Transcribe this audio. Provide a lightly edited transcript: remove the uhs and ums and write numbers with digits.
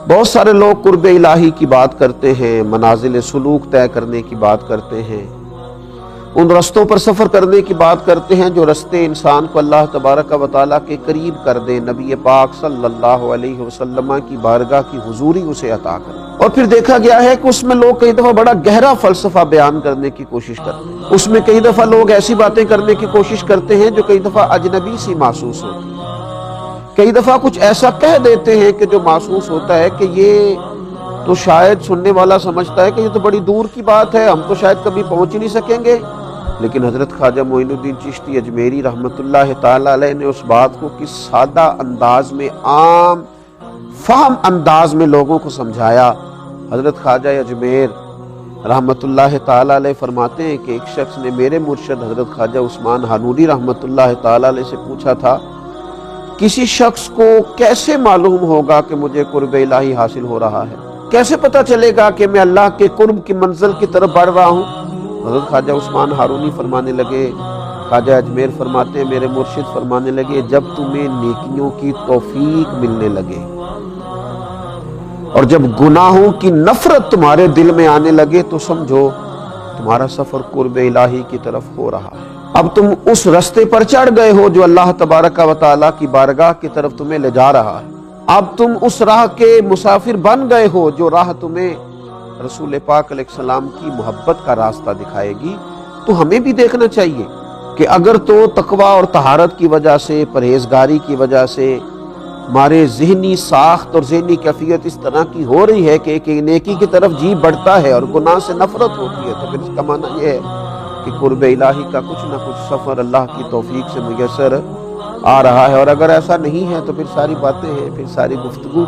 بہت سارے لوگ قرب الہی کی بات کرتے ہیں، منازل سلوک طے کرنے کی بات کرتے ہیں، ان رستوں پر سفر کرنے کی بات کرتے ہیں جو رستے انسان کو اللہ تبارک و تعالیٰ کے قریب کر دیں، نبی پاک صلی اللہ علیہ وسلم کی بارگاہ کی حضوری اسے عطا کرے۔ اور پھر دیکھا گیا ہے کہ اس میں لوگ کئی دفعہ بڑا گہرا فلسفہ بیان کرنے کی کوشش کرتے ہیں، اس میں کئی دفعہ لوگ ایسی باتیں کرنے کی کوشش کرتے ہیں جو کئی دفعہ اجنبی سی محسوس ہوتی ہیں، کئی دفعہ کچھ ایسا کہہ دیتے ہیں کہ جو محسوس ہوتا ہے کہ یہ تو شاید سننے والا سمجھتا ہے کہ یہ تو بڑی دور کی بات ہے، ہم تو شاید کبھی پہنچ ہی نہیں سکیں گے۔ لیکن حضرت خواجہ معین الدین چشتی اجمیری رحمۃ اللہ تعالی علیہ نے اس بات کو کس سادہ انداز میں، عام فہم انداز میں لوگوں کو سمجھایا۔ حضرت خواجہ اجمیر رحمۃ اللہ تعالی علیہ فرماتے ہیں کہ ایک شخص نے میرے مرشد حضرت خواجہ عثمان ہانوری رحمۃ اللہ تعالی علیہ سے پوچھا تھا، کسی شخص کو کیسے معلوم ہوگا کہ مجھے قرب الہی حاصل ہو رہا ہے؟ کیسے پتہ چلے گا کہ میں اللہ کے قرب کی منزل کی طرف بڑھ رہا ہوں؟ حضرت خواجہ عثمان ہارونی فرمانے لگے، خواجہ اجمیر فرماتے ہیں میرے مرشد فرمانے لگے، جب تمہیں نیکیوں کی توفیق ملنے لگے اور جب گناہوں کی نفرت تمہارے دل میں آنے لگے تو سمجھو تمہارا سفر قرب الہی کی طرف ہو رہا ہے۔ اب تم اس رستے پر چڑھ گئے ہو جو اللہ تبارک و تعالیٰ کی بارگاہ کی طرف تمہیں لے جا رہا ہے۔ اب تم اس راہ کے مسافر بن گئے ہو جو راہ تمہیں رسول پاک علیہ السلام کی محبت کا راستہ دکھائے گی۔ تو ہمیں بھی دیکھنا چاہیے کہ اگر تو تقوی اور طہارت کی وجہ سے، پرہیزگاری کی وجہ سے ہمارے ذہنی ساخت اور ذہنی کیفیت اس طرح کی ہو رہی ہے کہ ایک نیکی کی طرف جی بڑھتا ہے اور گناہ سے نفرت ہوتی ہے، تو پھر اس کا معنی یہ ہے کہ قرب الہی کا کچھ نہ کچھ سفر اللہ کی توفیق سے میسر آ رہا ہے۔ اور اگر ایسا نہیں ہے تو پھر ساری باتیں ہیں، پھر ساری گفتگو